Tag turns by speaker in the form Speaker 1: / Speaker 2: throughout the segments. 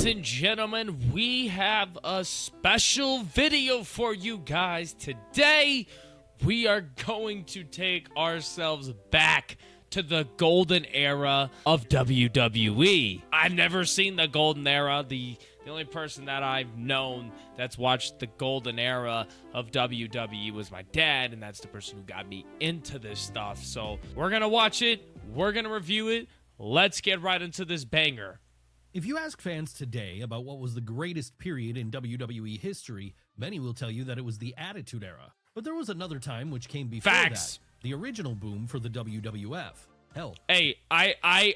Speaker 1: Ladies and gentlemen, we have a special video for you guys. Today, we are going to take ourselves back to the golden era of WWE. I've never seen the golden era. The only person that I've known that's watched the golden era of WWE was my dad, and that's the person who got me into this stuff. So we're going to watch it. We're going to review it. Let's get right into this banger.
Speaker 2: If you ask fans today about what was the greatest period in WWE history, many will tell you that it was the Attitude Era. But there was another time which came before
Speaker 1: Facts.
Speaker 2: that, the original boom for the WWF. Hell,
Speaker 1: Hey, I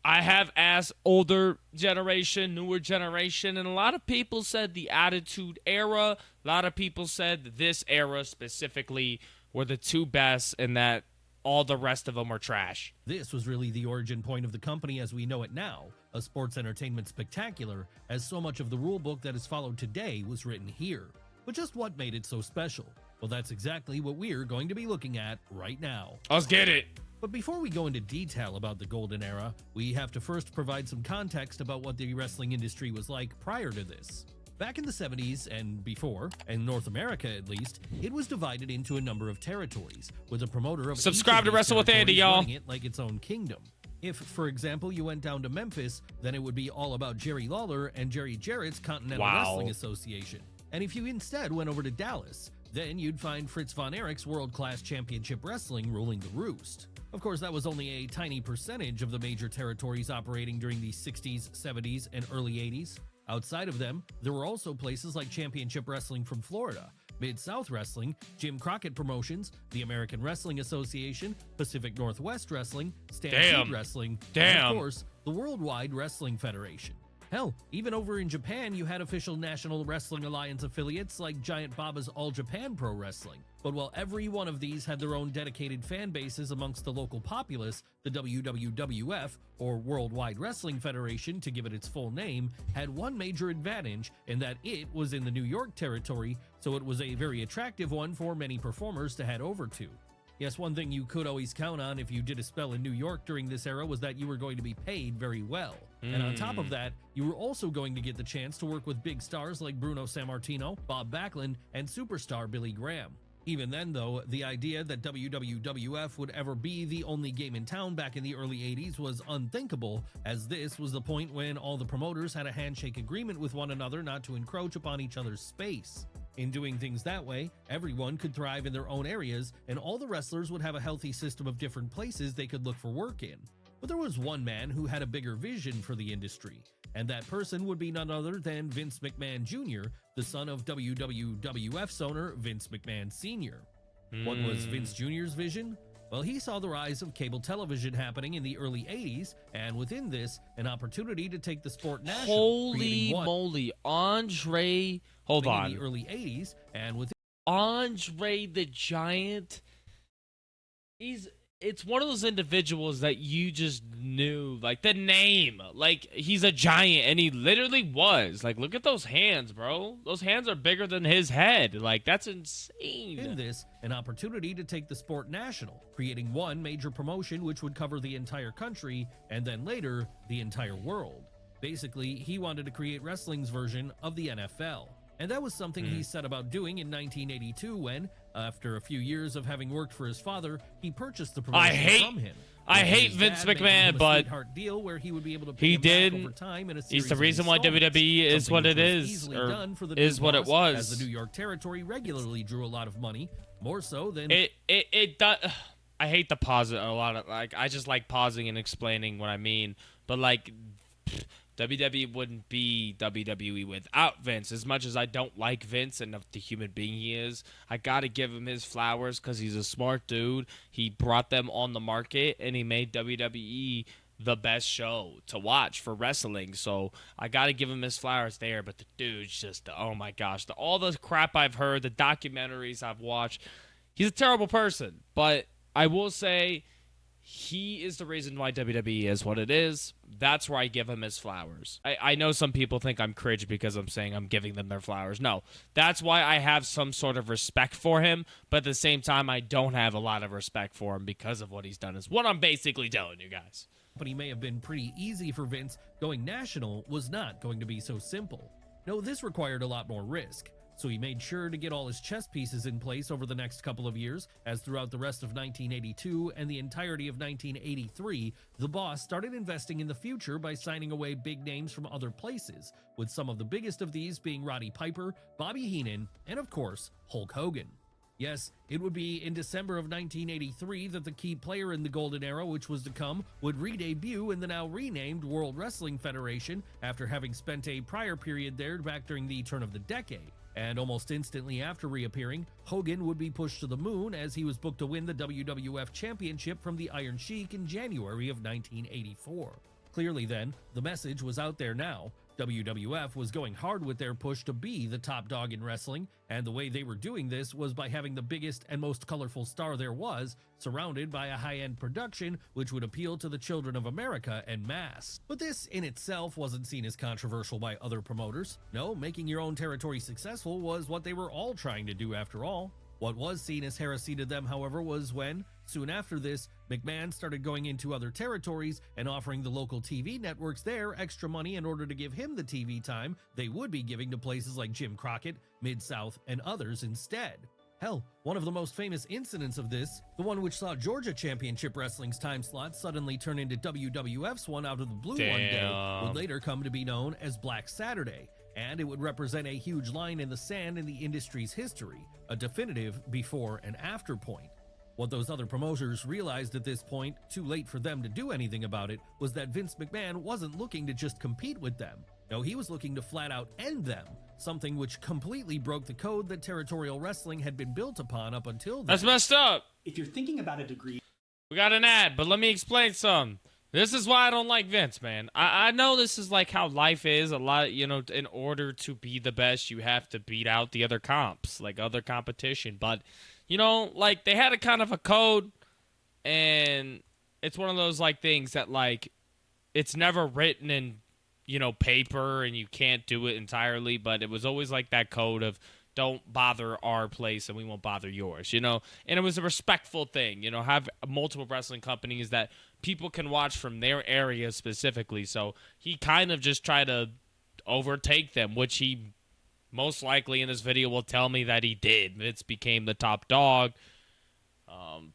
Speaker 1: have asked older generation, newer generation, and a lot of people said the Attitude Era. A lot of people said this era specifically were the two best, and that all the rest of them were trash.
Speaker 2: this was really the origin point of the company as we know it now, a sports entertainment spectacular, as so much of the rulebook that is followed today was written here. But just what made it so special? Well, that's exactly what we're going to be looking at right now.
Speaker 1: Let's get it.
Speaker 2: But before we go into detail about the golden era, we have to first provide some context about what the wrestling industry was like prior to this. Back in the 70s and before, in North America at least, it was divided into a number of territories, with a promoter of
Speaker 1: Subscribe
Speaker 2: each of
Speaker 1: to
Speaker 2: these
Speaker 1: Wrestle with Andy,
Speaker 2: territories
Speaker 1: y'all.
Speaker 2: running it like its own kingdom. If, for example, you went down to Memphis, then it would be all about Jerry Lawler and Jerry Jarrett's Continental
Speaker 1: Wow.
Speaker 2: Wrestling Association. And if you instead went over to Dallas, then you'd find Fritz von Erich's World-Class Championship Wrestling ruling the roost. Of course, that was only a tiny percentage of the major territories operating during the 60s, 70s, and early 80s. Outside of them, there were also places like Championship Wrestling from Florida, Mid-South Wrestling, Jim Crockett Promotions, the American Wrestling Association, Pacific Northwest Wrestling, Stampede Wrestling, and of course, the Worldwide Wrestling Federation. Hell, even over in Japan, you had official National Wrestling Alliance affiliates like Giant Baba's All Japan Pro Wrestling. But while every one of these had their own dedicated fan bases amongst the local populace, the WWF, or Worldwide Wrestling Federation to give it its full name, had one major advantage in that it was in the New York territory, so it was a very attractive one for many performers to head over to. Yes, one thing you could always count on if you did a spell in New York during this era was that you were going to be paid very well. And on top of that, you were also going to get the chance to work with big stars like Bruno Sammartino, Bob Backlund, and superstar Billy Graham. Even then, though, the idea that WWF would ever be the only game in town back in the early 80s was unthinkable, as this was the point when all the promoters had a handshake agreement with one another not to encroach upon each other's space. In doing things that way, everyone could thrive in their own areas, and all the wrestlers would have a healthy system of different places they could look for work in. But there was one man who had a bigger vision for the industry, and that person would be none other than Vince McMahon Jr., the son of WWF's owner Vince McMahon Sr. What was Vince Jr.'s vision? Well, he saw the rise of cable television happening in the early 80s, and within this, an opportunity to take the sport national.
Speaker 1: Holy moly, Andre. Hold on.
Speaker 2: In the early 80s, and within
Speaker 1: Andre the Giant. It's one of those individuals that you just knew, like the name, like he's a giant, and he literally was. Like, look at those hands, bro. Those hands are bigger than his head. Like, that's insane.
Speaker 2: In this, an opportunity to take the sport national, creating one major promotion which would cover the entire country, and then later, the entire world. Basically, he wanted to create wrestling's version of the NFL. And that was something he set about doing in 1982 when, after a few years of having worked for his father, he purchased the promotion from him.
Speaker 1: I hate Vince McMahon, but
Speaker 2: deal where he would be able to
Speaker 1: he did.
Speaker 2: Over time in a
Speaker 1: He's the
Speaker 2: series
Speaker 1: reason
Speaker 2: of
Speaker 1: why
Speaker 2: installments,
Speaker 1: WWE is
Speaker 2: something
Speaker 1: what
Speaker 2: which
Speaker 1: it
Speaker 2: was
Speaker 1: is,
Speaker 2: easily
Speaker 1: or
Speaker 2: done for the
Speaker 1: is
Speaker 2: new
Speaker 1: what it
Speaker 2: boss,
Speaker 1: was.
Speaker 2: as the New York territory regularly drew a lot of money, more so than
Speaker 1: it does. I hate to pause it a lot. Like, I just like pausing and explaining what I mean, but like. WWE wouldn't be WWE without Vince. As much as I don't like Vince and the human being he is, I gotta give him his flowers because he's a smart dude. He brought them on the market, and he made WWE the best show to watch for wrestling. So I gotta give him his flowers there. But the dude's just, oh my gosh, all the crap I've heard, the documentaries I've watched, he's a terrible person. But I will say, he is the reason why WWE is what it is. That's where I give him his flowers. I know some people think I'm cringe because I'm saying I'm giving them their flowers. No, that's why I have some sort of respect for him, but at the same time, I don't have a lot of respect for him because of what he's done, is what I'm basically telling you guys.
Speaker 2: Company may have been pretty easy for Vince, going national was not going to be so simple. No, this required a lot more risk. So he made sure to get all his chess pieces in place over the next couple of years, as throughout the rest of 1982 and the entirety of 1983, the boss started investing in the future by signing away big names from other places, with some of the biggest of these being Roddy Piper, Bobby Heenan, and of course, Hulk Hogan. Yes, it would be in December of 1983 that the key player in the Golden Era, which was to come, would re-debut in the now renamed World Wrestling Federation after having spent a prior period there back during the turn of the decade. And almost instantly after reappearing, Hogan would be pushed to the moon as he was booked to win the WWF Championship from the Iron Sheik in January of 1984. Clearly then, the message was out there now. WWF was going hard with their push to be the top dog in wrestling, and the way they were doing this was by having the biggest and most colorful star there was, surrounded by a high-end production which would appeal to the children of America en masse. But this in itself wasn't seen as controversial by other promoters. No, making your own territory successful was what they were all trying to do after all. What was seen as heresy to them, however, was when, soon after this, McMahon started going into other territories and offering the local TV networks there extra money in order to give him the TV time they would be giving to places like Jim Crockett, Mid-South, and others instead. Hell, one of the most famous incidents of this, the one which saw Georgia Championship Wrestling's time slot suddenly turn into WWF's one out of the blue one day, would later come to be known as Black Saturday, and it would represent a huge line in the sand in the industry's history, a definitive before and after point. What those other promoters realized at this point, too late for them to do anything about it, was that Vince McMahon wasn't looking to just compete with them. No, he was looking to flat out end them, something which completely broke the code that territorial wrestling had been built upon up until then.
Speaker 1: That's messed up.
Speaker 3: If you're thinking about a degree...
Speaker 1: We got an ad, but let me explain some. This is why I don't like Vince, man. I know this is like how life is. A lot, in order to be the best, you have to beat out the other comps, like other competition. But, like they had a kind of a code, and it's one of those like things that like it's never written in, paper, and you can't do it entirely. But it was always like that code of don't bother our place and we won't bother yours, and it was a respectful thing, have multiple wrestling companies that people can watch from their area specifically. So he kind of just tried to overtake them, which he most likely in this video will tell me that he did. Vince became the top dog.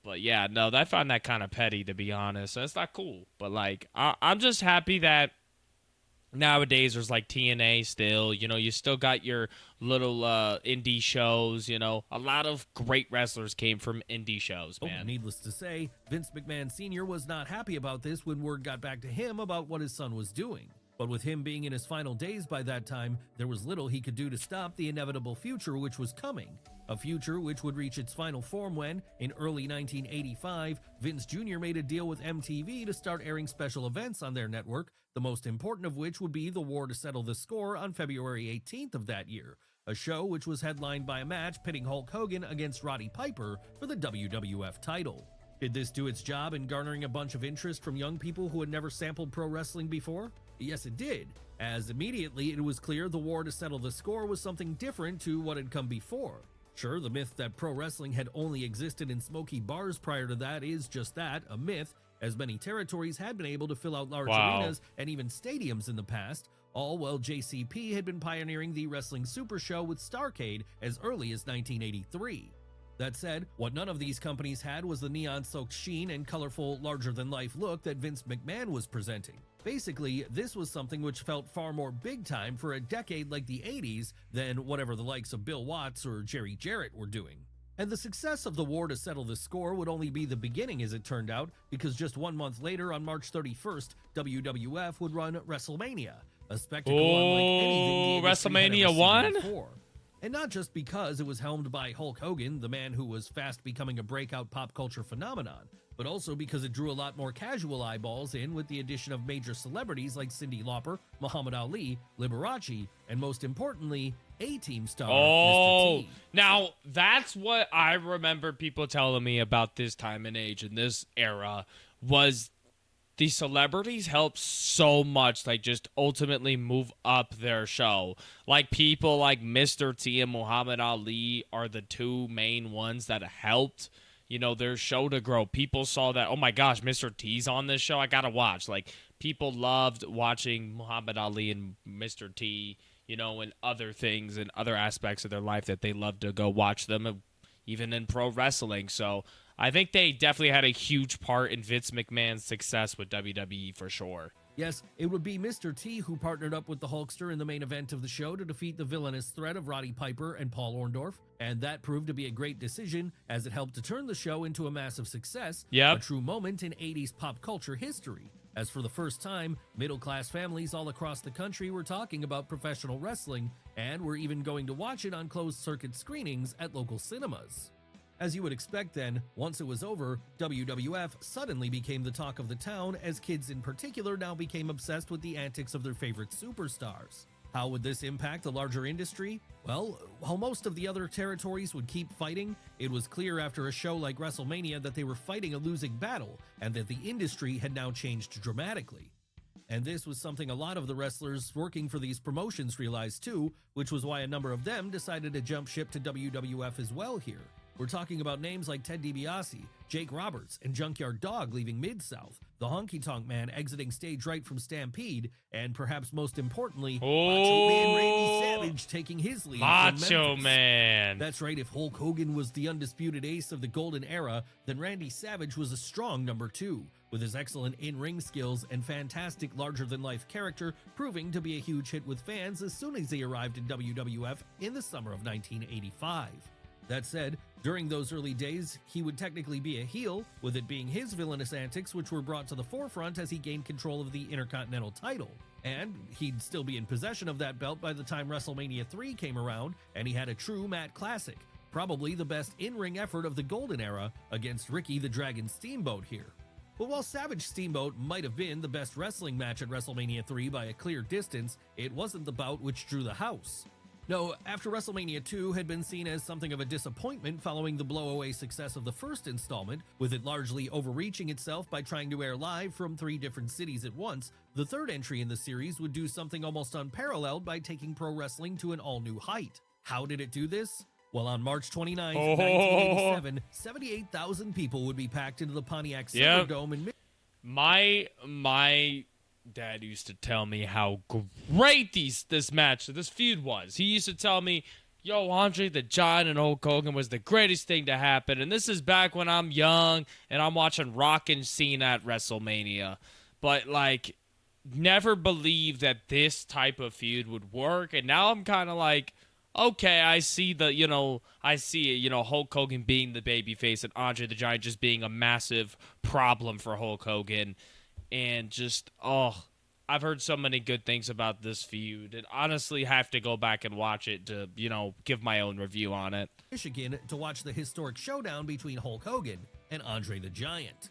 Speaker 1: But yeah, no, I find that kind of petty, to be honest. That's not cool. But like, I'm just happy that nowadays there's like TNA still, you still got your little indie shows, a lot of great wrestlers came from indie shows, man.
Speaker 2: Needless to say, Vince McMahon Sr. was not happy about this when word got back to him about what his son was doing. But with him being in his final days by that time, there was little he could do to stop the inevitable future which was coming. A future which would reach its final form when, in early 1985, Vince Jr. made a deal with MTV to start airing special events on their network, the most important of which would be the War to Settle the Score on February 18th of that year, a show which was headlined by a match pitting Hulk Hogan against Roddy Piper for the WWF title. Did this do its job in garnering a bunch of interest from young people who had never sampled pro wrestling before? Yes, it did, as immediately it was clear the War to Settle the Score was something different to what had come before. Sure, the myth that pro wrestling had only existed in smoky bars prior to that is just that, a myth, as many territories had been able to fill out large arenas and even stadiums in the past, all while JCP had been pioneering the Wrestling Super Show with Starrcade as early as 1983. That said, what none of these companies had was the neon-soaked sheen and colorful, larger-than-life look that Vince McMahon was presenting. Basically, this was something which felt far more big-time for a decade like the 80s than whatever the likes of Bill Watts or Jerry Jarrett were doing. And the success of the War to Settle the Score would only be the beginning, as it turned out, because just 1 month later, on March 31st, WWF would run WrestleMania, a spectacle unlike anything the industry had ever seen before. And not just because it was helmed by Hulk Hogan, the man who was fast becoming a breakout pop culture phenomenon, but also because it drew a lot more casual eyeballs in with the addition of major celebrities like Cyndi Lauper, Muhammad Ali, Liberace, and most importantly, A-Team star Mr. T.
Speaker 1: Now that's what I remember people telling me about this time and age and this era was the celebrities help so much, like just ultimately move up their show. Like people like Mr. T and Muhammad Ali are the two main ones that helped, their show to grow. People saw that, oh my gosh, Mr. T's on this show, I gotta watch. Like, people loved watching Muhammad Ali and Mr. T, and other things and other aspects of their life that they loved to go watch them, even in pro wrestling. So I think they definitely had a huge part in Vince McMahon's success with WWE for sure.
Speaker 2: Yes, it would be Mr. T who partnered up with the Hulkster in the main event of the show to defeat the villainous threat of Roddy Piper and Paul Orndorff, and that proved to be a great decision as it helped to turn the show into a massive success,
Speaker 1: Yep.
Speaker 2: a true moment in 80s pop culture history, as for the first time, middle-class families all across the country were talking about professional wrestling, and were even going to watch it on closed-circuit screenings at local cinemas. As you would expect then, once it was over, WWF suddenly became the talk of the town as kids in particular now became obsessed with the antics of their favorite superstars. How would this impact the larger industry? Well, while most of the other territories would keep fighting, it was clear after a show like WrestleMania that they were fighting a losing battle and that the industry had now changed dramatically. And this was something a lot of the wrestlers working for these promotions realized too, which was why a number of them decided to jump ship to WWF as well here. We're talking about names like Ted DiBiase, Jake Roberts, and Junkyard Dog leaving Mid-South, the Honky Tonk Man exiting stage right from Stampede, and perhaps most importantly, Macho Man Randy Savage taking his leave from
Speaker 1: Macho
Speaker 2: Memphis.
Speaker 1: Man.
Speaker 2: That's right, if Hulk Hogan was the undisputed ace of the Golden Era, then Randy Savage was a strong number 2, with his excellent in-ring skills and fantastic larger-than-life character proving to be a huge hit with fans as soon as he arrived in WWF in the summer of 1985. That said, during those early days, he would technically be a heel, with it being his villainous antics which were brought to the forefront as he gained control of the Intercontinental title. And he'd still be in possession of that belt by the time WrestleMania 3 came around, and he had a true Matt Classic, probably the best in-ring effort of the Golden Era, against Ricky the Dragon Steamboat here. But while Savage Steamboat might have been the best wrestling match at WrestleMania 3 by a clear distance, it wasn't the bout which drew the house. No, after WrestleMania 2 had been seen as something of a disappointment following the blow-away success of the first installment, with it largely overreaching itself by trying to air live from 3 different cities at once, the third entry in the series would do something almost unparalleled by taking pro wrestling to an all-new height. How did it do this? Well, on March 29, 1987, 78,000 people would be packed into the Pontiac Silverdome in
Speaker 1: My dad used to tell me how great this feud was. He used to tell me, yo, Andre the Giant and Hulk Hogan was the greatest thing to happen. And this is back when I'm young and I'm watching Rock and Cena at WrestleMania. But, like, never believed that this type of feud would work. And now I'm kind of like, okay, I see Hulk Hogan being the babyface and Andre the Giant just being a massive problem for Hulk Hogan. And just, I've heard so many good things about this feud, and honestly have to go back and watch it to, give my own review on it.
Speaker 2: Michigan to watch the historic showdown between Hulk Hogan and Andre the Giant.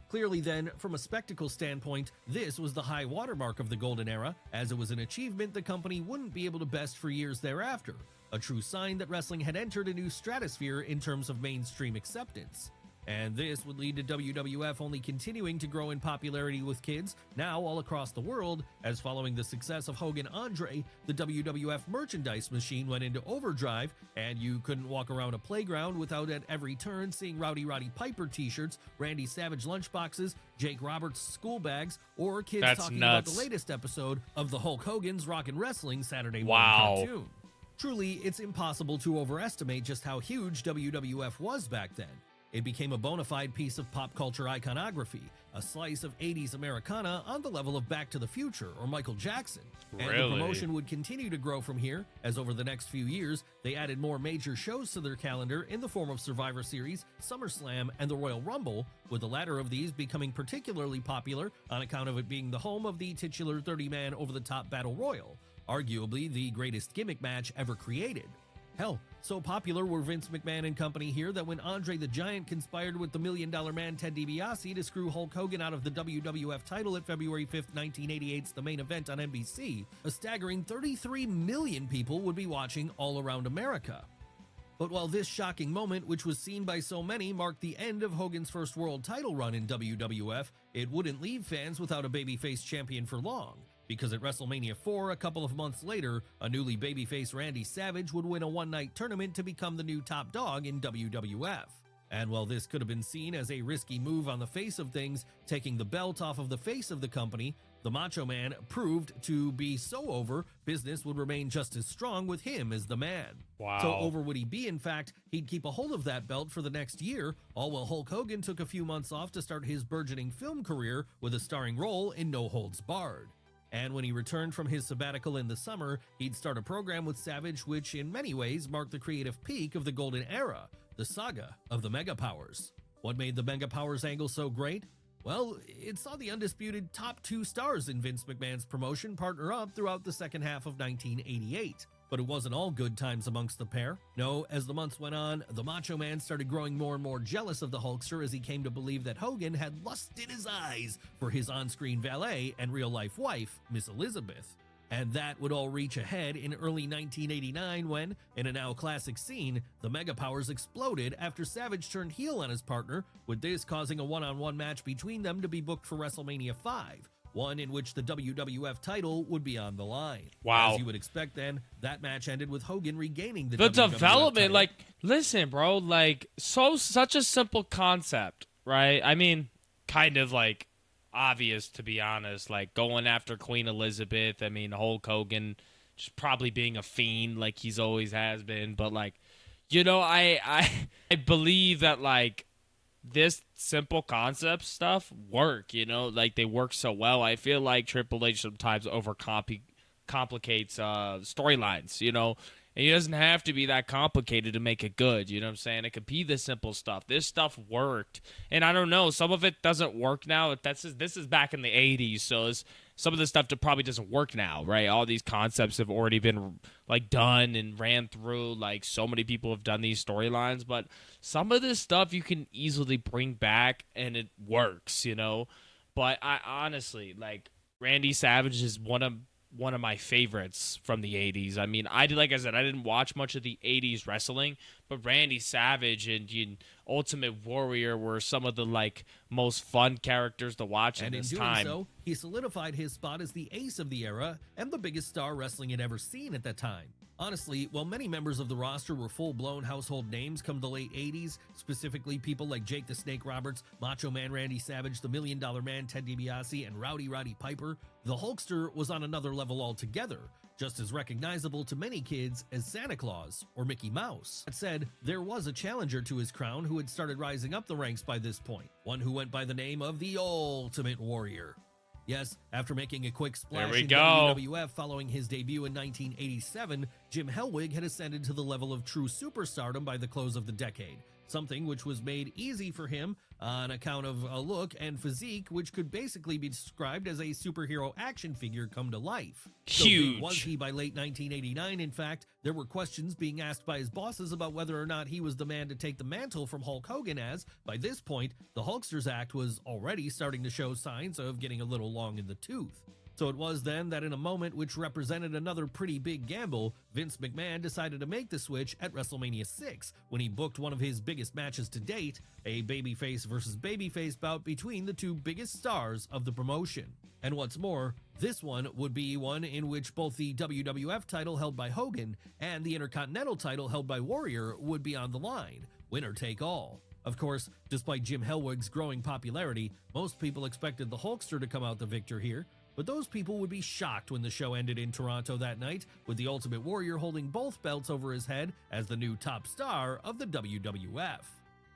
Speaker 2: Clearly then, from a spectacle standpoint, this was the high watermark of the Golden Era, as it was an achievement the company wouldn't be able to best for years thereafter, a true sign that wrestling had entered a new stratosphere in terms of mainstream acceptance. And this would lead to WWF only continuing to grow in popularity with kids, now all across the world, as following the success of Hogan Andre, the WWF merchandise machine went into overdrive, and you couldn't walk around a playground without at every turn seeing Roddy Piper t-shirts, Randy Savage lunchboxes, Jake Roberts school bags, or kids talking about the latest episode of the Hulk Hogan's Rockin' Wrestling Saturday morning cartoon. Truly, it's impossible to overestimate just how huge WWF was back then. It became a bona fide piece of pop culture iconography, a slice of 80s Americana on the level of Back to the Future or Michael Jackson. And the promotion would continue to grow from here, as over the next few years, they added more major shows to their calendar in the form of Survivor Series, SummerSlam, and the Royal Rumble, with the latter of these becoming particularly popular on account of it being the home of the titular 30-man over-the-top Battle Royal, arguably the greatest gimmick match ever created. Hell, so popular were Vince McMahon and company here that when Andre the Giant conspired with the $1 Million Man Ted DiBiase to screw Hulk Hogan out of the WWF title at February 5th, 1988's The Main Event on NBC, a staggering 33 million people would be watching all around America. But while this shocking moment, which was seen by so many, marked the end of Hogan's first world title run in WWF, it wouldn't leave fans without a babyface champion for long. Because at WrestleMania 4, a couple of months later, a newly babyface Randy Savage would win a one-night tournament to become the new top dog in WWF. And while this could have been seen as a risky move on the face of things, taking the belt off of the face of the company, the Macho Man proved to be so over, business would remain just as strong with him as the man.
Speaker 1: Wow.
Speaker 2: So over would he be, in fact, he'd keep a hold of that belt for the next year, all while Hulk Hogan took a few months off to start his burgeoning film career with a starring role in No Holds Barred. And when he returned from his sabbatical in the summer, he'd start a program with Savage which in many ways marked the creative peak of the golden era, the saga of the Mega Powers. What made the Mega Powers angle so great? Well, it saw the undisputed top 2 stars in Vince McMahon's promotion partner up throughout the second half of 1988. But it wasn't all good times amongst the pair. No, as the months went on, the Macho Man started growing more and more jealous of the Hulkster as he came to believe that Hogan had lust in his eyes for his on-screen valet and real-life wife, Miss Elizabeth. And that would all reach a head in early 1989 when, in a now classic scene, the Mega Powers exploded after Savage turned heel on his partner, with this causing a one-on-one match between them to be booked for WrestleMania 5. One in which the WWF title would be on the line.
Speaker 1: Wow.
Speaker 2: As you would expect then, that match ended with Hogan regaining the
Speaker 1: The
Speaker 2: WWF
Speaker 1: development,
Speaker 2: title.
Speaker 1: like, listen, bro, like, such a simple concept, right? I mean, kind of, like, obvious, to be honest. Like, going after Queen Elizabeth, I mean, Hulk Hogan just probably being a fiend like he's always has been. But, like, you know, I believe that, like, this simple concept stuff work, you know, like they work so well. I feel like Triple H sometimes complicates storylines, you know, and he doesn't have to be that complicated to make it good. You know what I'm saying? It could be the simple stuff. This stuff worked, and I don't know, some of it doesn't work now. This is back in the 80s, so some of the stuff that probably doesn't work now, right? All these concepts have already been like done and ran through. Like, so many people have done these storylines, but some of this stuff you can easily bring back and it works, you know. But I honestly, like, Randy Savage is one of my favorites from the 80s. I mean, like I said, I didn't watch much of the 80s wrestling, but Randy Savage and Ultimate Warrior were some of the, like, most fun characters to watch in this time.
Speaker 2: And in doing so, he solidified his spot as the ace of the era and the biggest star wrestling had ever seen at that time. Honestly, while many members of the roster were full-blown household names come the late 80s, specifically people like Jake the Snake Roberts, Macho Man Randy Savage, the Million Dollar Man Ted DiBiase, and Rowdy Roddy Piper, the Hulkster was on another level altogether, just as recognizable to many kids as Santa Claus or Mickey Mouse. That said, there was a challenger to his crown who had started rising up the ranks by this point, one who went by the name of the Ultimate Warrior. Yes, after making a quick splash in WWF following his debut in 1987, Jim Hellwig had ascended to the level of true superstardom by the close of the decade, something which was made easy for him on account of a look and physique which could basically be described as a superhero action figure come to life.
Speaker 1: Huge.
Speaker 2: So big was he by late 1989, in fact, there were questions being asked by his bosses about whether or not he was the man to take the mantle from Hulk Hogan, as, by this point, the Hulkster's act was already starting to show signs of getting a little long in the tooth. So it was then that in a moment which represented another pretty big gamble, Vince McMahon decided to make the switch at WrestleMania 6 when he booked one of his biggest matches to date, a babyface versus babyface bout between the two biggest stars of the promotion. And what's more, this one would be one in which both the WWF title held by Hogan and the Intercontinental title held by Warrior would be on the line, winner take all. Of course, despite Jim Hellwig's growing popularity, most people expected the Hulkster to come out the victor here, but those people would be shocked when the show ended in Toronto that night, with the Ultimate Warrior holding both belts over his head as the new top star of the WWF.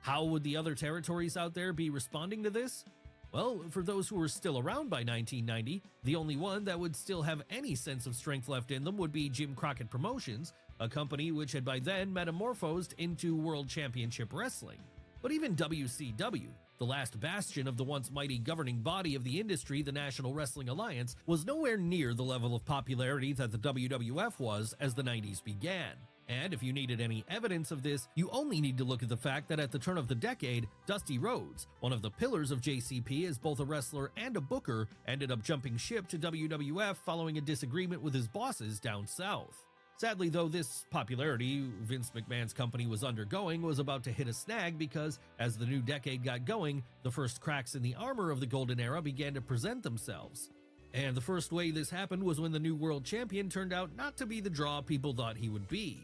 Speaker 2: How would the other territories out there be responding to this? Well, for those who were still around by 1990, the only one that would still have any sense of strength left in them would be Jim Crockett Promotions, a company which had by then metamorphosed into World Championship Wrestling. But even WCW, the last bastion of the once mighty governing body of the industry, the National Wrestling Alliance, was nowhere near the level of popularity that the WWF was as the 90s began. And if you needed any evidence of this, you only need to look at the fact that at the turn of the decade, Dusty Rhodes, one of the pillars of JCP as both a wrestler and a booker, ended up jumping ship to WWF following a disagreement with his bosses down south. Sadly, though, this popularity Vince McMahon's company was undergoing was about to hit a snag because, as the new decade got going, the first cracks in the armor of the Golden Era began to present themselves. And the first way this happened was when the new world champion turned out not to be the draw people thought he would be.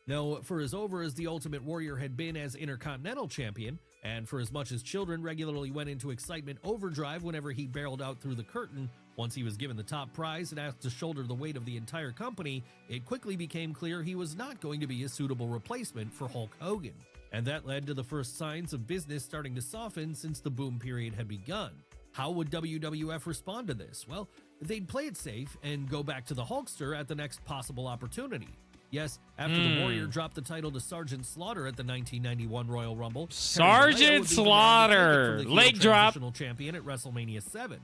Speaker 2: Now, for as over as the Ultimate Warrior had been as Intercontinental Champion, and for as much as children regularly went into excitement overdrive whenever he barreled out through the curtain, once he was given the top prize and asked to shoulder the weight of the entire company, it quickly became clear he was not going to be a suitable replacement for Hulk Hogan. And that led to the first signs of business starting to soften since the boom period had begun. How would WWF respond to this? Well, they'd play it safe and go back to the Hulkster at the next possible opportunity. Yes, after the Warrior dropped the title to Sergeant Slaughter at the 1991 Royal Rumble,
Speaker 1: Sergeant Slaughter, leg drop,
Speaker 2: champion at WrestleMania 7.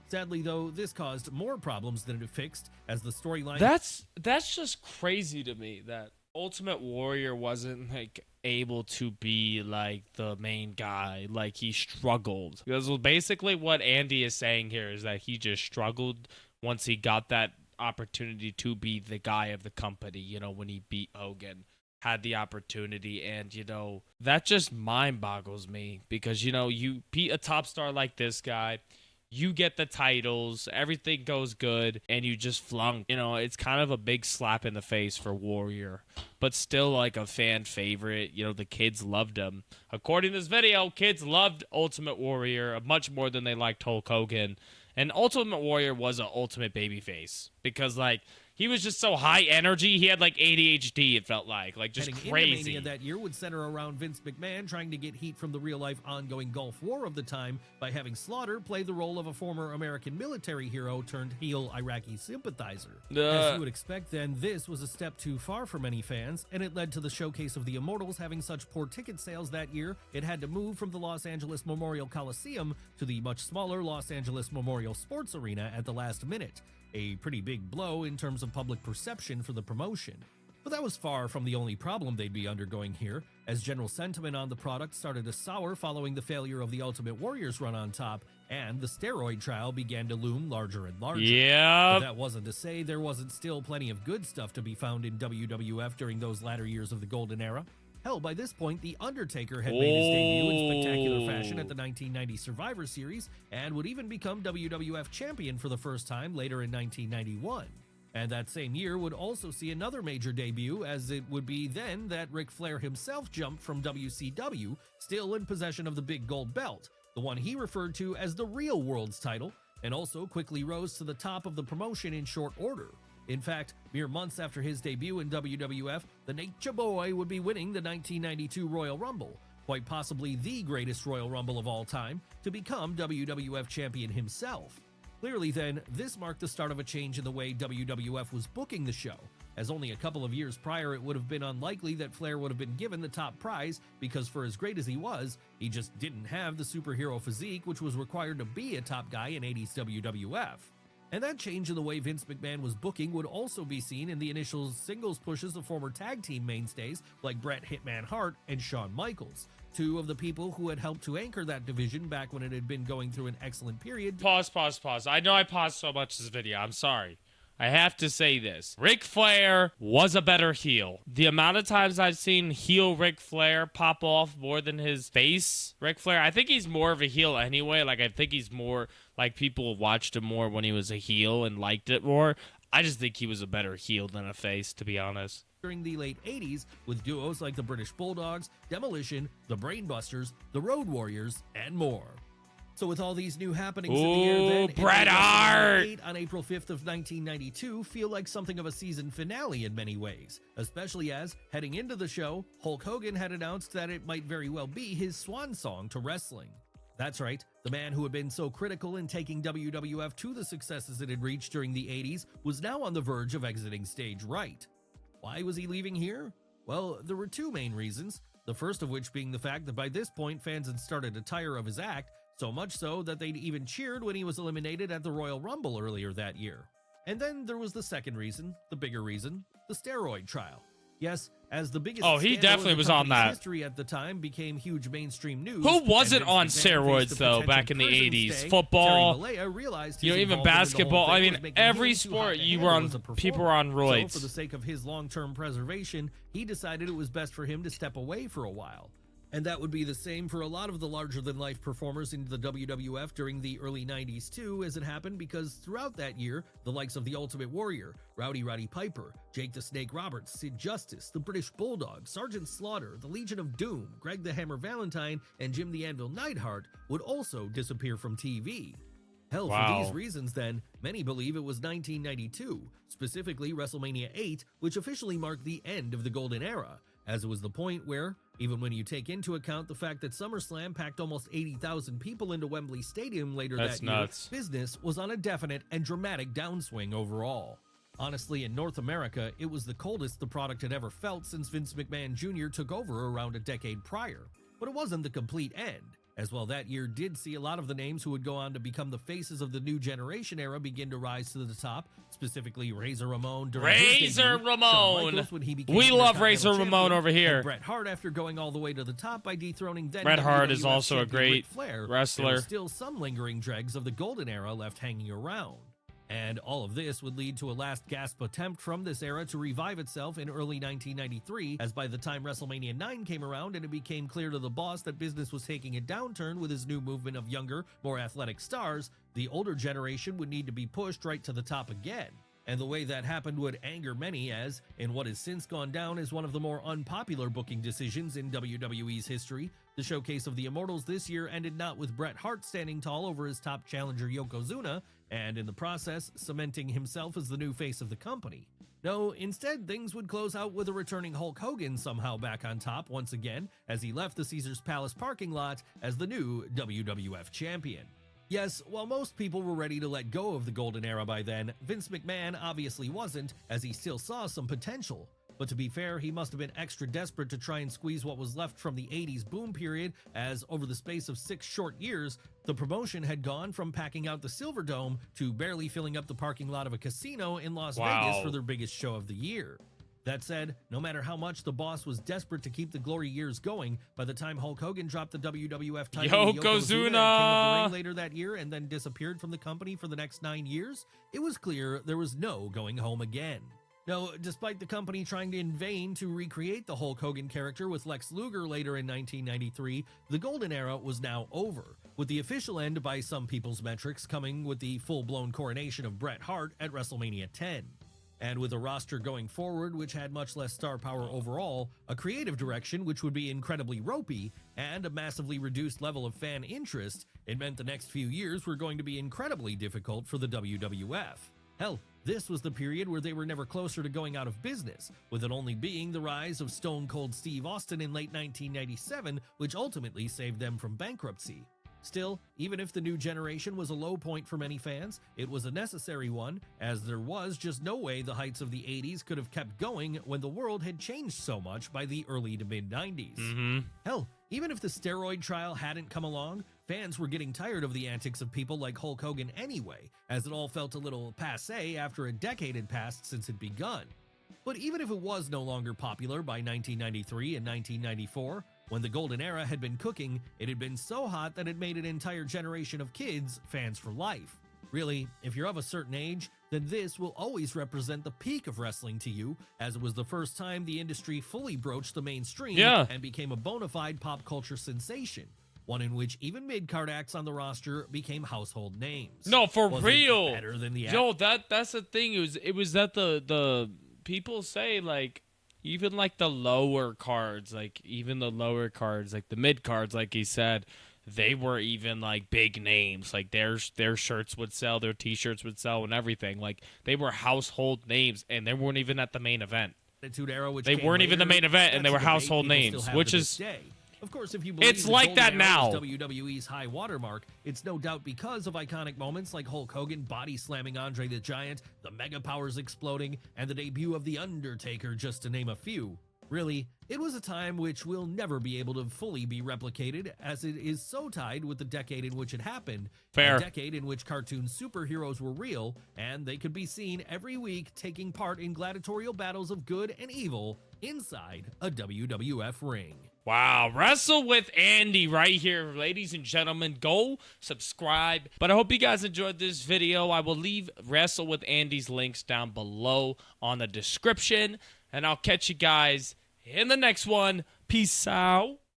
Speaker 2: Sadly, though, this caused more problems than it fixed, as the storyline.
Speaker 1: That's just crazy to me that Ultimate Warrior wasn't like able to be like the main guy. Like, he struggled, because basically what Andy is saying here is that he just struggled once he got that opportunity to be the guy of the company, you know, when he beat Hogan, had the opportunity. And, you know, that just mind boggles me, because, you know, you beat a top star like this guy, you get the titles, everything goes good, and you just flunk. You know, it's kind of a big slap in the face for Warrior, but still like a fan favorite. You know, the kids loved him. According to this video, kids loved Ultimate Warrior much more than they liked Hulk Hogan. And Ultimate Warrior was an ultimate babyface, because, like, he was just so high energy. He had, like, ADHD, it felt like just
Speaker 2: Heading
Speaker 1: crazy.
Speaker 2: Into Mania that year would center around Vince McMahon trying to get heat from the real-life ongoing Gulf War of the time by having Slaughter play the role of a former American military hero turned heel Iraqi sympathizer. As you would expect, then, this was a step too far for many fans, and it led to the showcase of the Immortals having such poor ticket sales that year, it had to move from the Los Angeles Memorial Coliseum to the much smaller Los Angeles Memorial Sports Arena at the last minute. A pretty big blow in terms of public perception for the promotion. But that was far from the only problem they'd be undergoing here, as general sentiment on the product started to sour following the failure of the Ultimate Warrior's run on top, and the steroid trial began to loom larger and larger.
Speaker 1: Yeah.
Speaker 2: But that wasn't to say there wasn't still plenty of good stuff to be found in WWF during those latter years of the Golden Era. Hell, by this point, The Undertaker had made his debut in spectacular fashion at the 1990 Survivor Series and would even become WWF champion for the first time later in 1991. And that same year would also see another major debut, as it would be then that Ric Flair himself jumped from WCW, still in possession of the big gold belt, the one he referred to as the real world's title, and also quickly rose to the top of the promotion in short order. In fact, mere months after his debut in WWF, the Nature Boy would be winning the 1992 Royal Rumble, quite possibly the greatest Royal Rumble of all time, to become WWF champion himself. Clearly then, this marked the start of a change in the way WWF was booking the show, as only a couple of years prior it would have been unlikely that Flair would have been given the top prize, because for as great as he was, he just didn't have the superhero physique which was required to be a top guy in 80s WWF. And that change in the way Vince McMahon was booking would also be seen in the initial singles pushes of former tag team mainstays like Bret Hitman Hart and Shawn Michaels, two of the people who had helped to anchor that division back when it had been going through an excellent period.
Speaker 1: Pause. I know I paused so much this video. I'm sorry. I have to say this. Ric Flair was a better heel. The amount of times I've seen heel Ric Flair pop off more than his face Ric Flair, I think he's more of a heel anyway. Like, I think he's more, like, people watched him more when he was a heel and liked it more. I just think he was a better heel than a face, to be honest.
Speaker 2: During the late 80s, with duos like the British Bulldogs, Demolition, the Brainbusters, the Road Warriors, and more. So with all these new happenings in the year, then
Speaker 1: Bret Hart
Speaker 2: on April 5th of 1992 feel like something of a season finale in many ways, especially as, heading into the show, Hulk Hogan had announced that it might very well be his swan song to wrestling. That's right, the man who had been so critical in taking WWF to the successes it had reached during the 80s was now on the verge of exiting stage right. Why was he leaving here? Well, there were two main reasons, the first of which being the fact that by this point fans had started to tire of his act, so much so that they'd even cheered when he was eliminated at the Royal Rumble earlier that year. And then there was the second reason, the bigger reason, the steroid trial. Yes, as the biggest
Speaker 1: he definitely was on that.
Speaker 2: History at the time became huge mainstream news.
Speaker 1: Who wasn't on steroids though back in the 80s? Football, even basketball. I mean, every sport people were on roids.
Speaker 2: So for the sake of his long-term preservation, he decided it was best for him to step away for a while. And that would be the same for a lot of the larger-than-life performers in the WWF during the early 90s too, as it happened, because throughout that year, the likes of the Ultimate Warrior, Rowdy Roddy Piper, Jake the Snake Roberts, Sid Justice, the British Bulldog, Sergeant Slaughter, the Legion of Doom, Greg the Hammer Valentine, and Jim the Anvil Neidhart would also disappear from TV. Hell,
Speaker 1: Wow.
Speaker 2: for these reasons then, many believe it was 1992, specifically WrestleMania 8, which officially marked the end of the Golden Era, as it was the point where, even when you take into account the fact that SummerSlam packed almost 80,000 people into Wembley Stadium later that year, business was on a definite and dramatic downswing overall. Honestly, in North America, it was the coldest the product had ever felt since Vince McMahon Jr. took over around a decade prior. But it wasn't the complete end. As well, that year did see a lot of the names who would go on to become the faces of the new generation era begin to rise to the top, specifically Razor Ramon during his debut, Shawn Michaels when he became
Speaker 1: We love Razor
Speaker 2: Intercontinental
Speaker 1: Ramon
Speaker 2: Champion,
Speaker 1: over here.
Speaker 2: and Bret Hart after going all the way to the top by dethroning then
Speaker 1: Bret Hart
Speaker 2: WWF
Speaker 1: is also a
Speaker 2: champion
Speaker 1: great
Speaker 2: Ric Flair.
Speaker 1: wrestler.
Speaker 2: There were still some lingering dregs of the golden era left hanging around. And all of this would lead to a last gasp attempt from this era to revive itself in early 1993, as by the time WrestleMania 9 came around and it became clear to the boss that business was taking a downturn with his new movement of younger, more athletic stars, the older generation would need to be pushed right to the top again. And the way that happened would anger many, as, in what has since gone down as one of the more unpopular booking decisions in WWE's history, the showcase of the Immortals this year ended not with Bret Hart standing tall over his top challenger Yokozuna, and in the process, cementing himself as the new face of the company. No, instead, things would close out with a returning Hulk Hogan somehow back on top once again, as he left the Caesars Palace parking lot as the new WWF champion. Yes, while most people were ready to let go of the golden era by then, Vince McMahon obviously wasn't, as he still saw some potential. But to be fair, he must have been extra desperate to try and squeeze what was left from the 80s boom period, as over the space of 6 short years, the promotion had gone from packing out the Silverdome to barely filling up the parking lot of a casino in Las Vegas for their biggest show of the year. That said, no matter how much the boss was desperate to keep the glory years going, by the time Hulk Hogan dropped the WWF title to Yokozuna and King of the Ring later that year and then disappeared from the company for the next 9 years, it was clear there was no going home again. No, despite the company trying in vain to recreate the Hulk Hogan character with Lex Luger later in 1993, the golden era was now over, with the official end by some people's metrics coming with the full-blown coronation of Bret Hart at WrestleMania 10. And with a roster going forward which had much less star power overall, a creative direction which would be incredibly ropey, and a massively reduced level of fan interest, it meant the next few years were going to be incredibly difficult for the WWF. Hell, this was the period where they were never closer to going out of business, with it only being the rise of Stone Cold Steve Austin in late 1997, which ultimately saved them from bankruptcy. Still, even if the new generation was a low point for many fans, it was a necessary one, as there was just no way the heights of the 80s could have kept going when the world had changed so much by the early to mid-90s. Hell, even if the steroid trial hadn't come along, fans were getting tired of the antics of people like Hulk Hogan anyway, as it all felt a little passé after a decade had passed since it begun. But even if it was no longer popular by 1993 and 1994, when the golden era had been cooking, it had been so hot that it made an entire generation of kids fans for life. Really, if you're of a certain age, then this will always represent the peak of wrestling to you, as it was the first time the industry fully broached the mainstream and became a bona fide pop culture sensation. One in which even mid-card acts on the roster became household names.
Speaker 1: No, for
Speaker 2: Was
Speaker 1: real.
Speaker 2: it better than the
Speaker 1: Yo, that's the thing. It was that the people say, like, even like the lower cards, like the mid cards, like he said, they were even like big names. Like their shirts would sell, their t-shirts would sell, and everything. Like they were household names, and they weren't even at the main event.
Speaker 2: Era, which
Speaker 1: they weren't even the main event, and they were household names, which is.
Speaker 2: Of course, if you believe
Speaker 1: it's like that now.
Speaker 2: WWE's high watermark, it's no doubt because of iconic moments like Hulk Hogan body slamming Andre the Giant, the Mega Powers exploding, and the debut of The Undertaker, just to name a few. Really, it was a time which will never be able to fully be replicated, as it is so tied with the decade in which it happened.
Speaker 1: Fair.
Speaker 2: A decade in which cartoon superheroes were real, and they could be seen every week taking part in gladiatorial battles of good and evil inside a WWF ring.
Speaker 1: Wow, Wrestle with Andy right here, ladies and gentlemen. Go subscribe. But I hope you guys enjoyed this video. I will leave Wrestle with Andy's links down below on the description. And I'll catch you guys in the next one. Peace out.